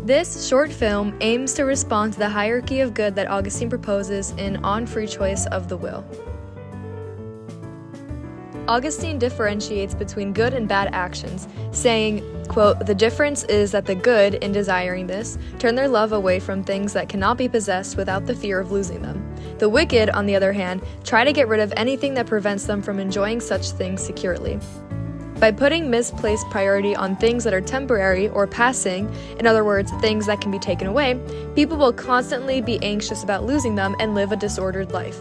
This short film aims to respond to the hierarchy of good that Augustine proposes in On Free Choice of the Will. Augustine differentiates between good and bad actions, saying, quote, "The difference is that the good, in desiring this, turn their love away from things that cannot be possessed without the fear of losing them. The wicked, on the other hand, try to get rid of anything that prevents them from enjoying such things securely. By putting misplaced priority on things that are temporary or passing, in other words, things that can be taken away, people will constantly be anxious about losing them and live a disordered life.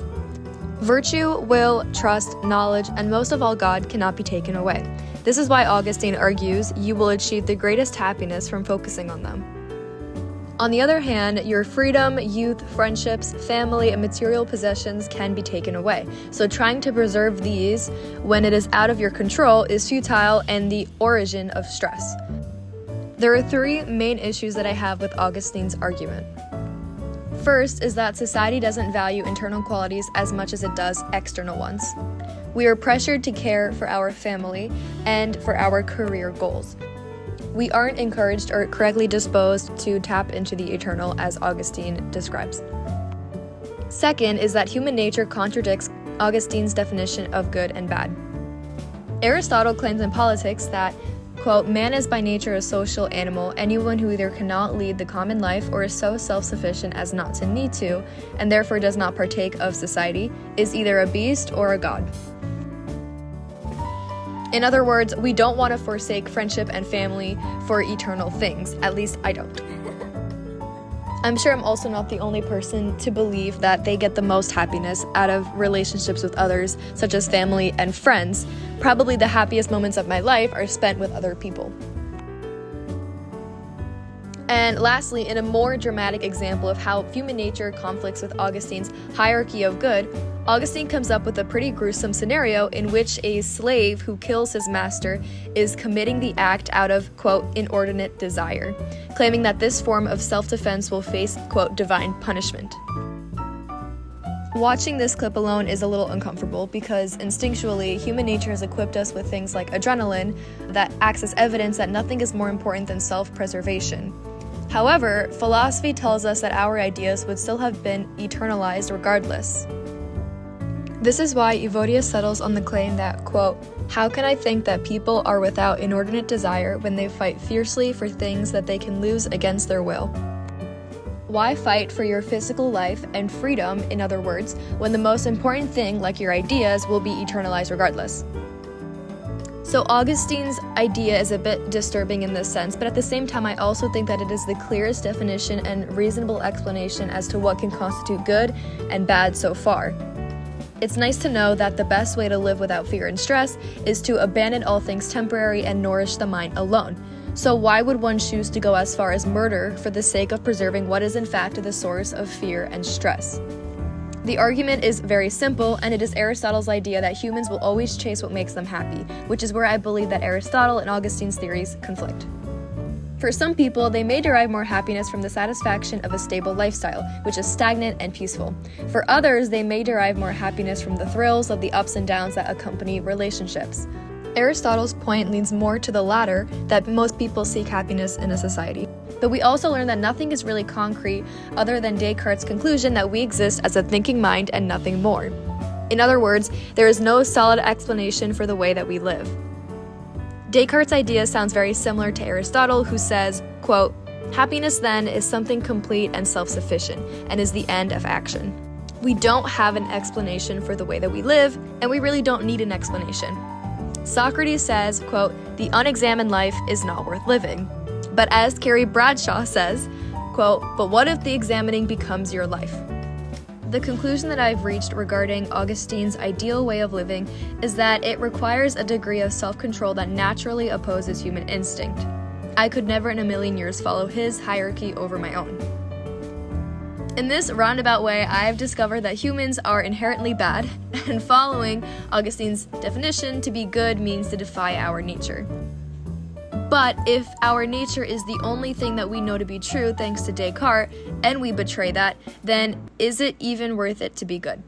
Virtue, will, trust, knowledge, and most of all God cannot be taken away. This is why Augustine argues you will achieve the greatest happiness from focusing on them. On the other hand, your freedom, youth, friendships, family, and material possessions can be taken away. So trying to preserve these when it is out of your control is futile and the origin of stress." There are three main issues that I have with Augustine's argument. First is that society doesn't value internal qualities as much as it does external ones. We are pressured to care for our family and for our career goals. We aren't encouraged or correctly disposed to tap into the eternal, as Augustine describes. Second is that human nature contradicts Augustine's definition of good and bad. Aristotle claims in Politics that, quote, "Man is by nature a social animal. Anyone who either cannot lead the common life or is so self-sufficient as not to need to, and therefore does not partake of society, is either a beast or a god." In other words, we don't want to forsake friendship and family for eternal things. At least I don't. I'm sure I'm also not the only person to believe that they get the most happiness out of relationships with others, such as family and friends. Probably the happiest moments of my life are spent with other people. And lastly, in a more dramatic example of how human nature conflicts with Augustine's hierarchy of good, Augustine comes up with a pretty gruesome scenario in which a slave who kills his master is committing the act out of, quote, "inordinate desire," claiming that this form of self-defense will face, quote, "divine punishment." Watching this clip alone is a little uncomfortable because instinctually, human nature has equipped us with things like adrenaline that acts as evidence that nothing is more important than self-preservation. However, philosophy tells us that our ideas would still have been eternalized regardless. This is why Evodius settles on the claim that, quote, "How can I think that people are without inordinate desire when they fight fiercely for things that they can lose against their will? Why fight for your physical life and freedom, in other words, when the most important thing, like your ideas, will be eternalized regardless?" So Augustine's idea is a bit disturbing in this sense, but at the same time I also think that it is the clearest definition and reasonable explanation as to what can constitute good and bad so far. It's nice to know that the best way to live without fear and stress is to abandon all things temporary and nourish the mind alone. So why would one choose to go as far as murder for the sake of preserving what is in fact the source of fear and stress? The argument is very simple, and it is Aristotle's idea that humans will always chase what makes them happy, which is where I believe that Aristotle and Augustine's theories conflict. For some people, they may derive more happiness from the satisfaction of a stable lifestyle, which is stagnant and peaceful. For others, they may derive more happiness from the thrills of the ups and downs that accompany relationships. Aristotle's point leans more to the latter, that most people seek happiness in a society. But we also learn that nothing is really concrete other than Descartes' conclusion that we exist as a thinking mind and nothing more. In other words, there is no solid explanation for the way that we live. Descartes' idea sounds very similar to Aristotle, who says, quote, "Happiness then is something complete and self-sufficient, and is the end of action." We don't have an explanation for the way that we live, and we really don't need an explanation. Socrates says, quote, "The unexamined life is not worth living." But as Carrie Bradshaw says, quote, "But what if the examining becomes your life?" The conclusion that I've reached regarding Augustine's ideal way of living is that it requires a degree of self-control that naturally opposes human instinct. I could never in a million years follow his hierarchy over my own. In this roundabout way, I've discovered that humans are inherently bad, and following Augustine's definition, to be good means to defy our nature. But if our nature is the only thing that we know to be true thanks to Descartes, and we betray that, then is it even worth it to be good?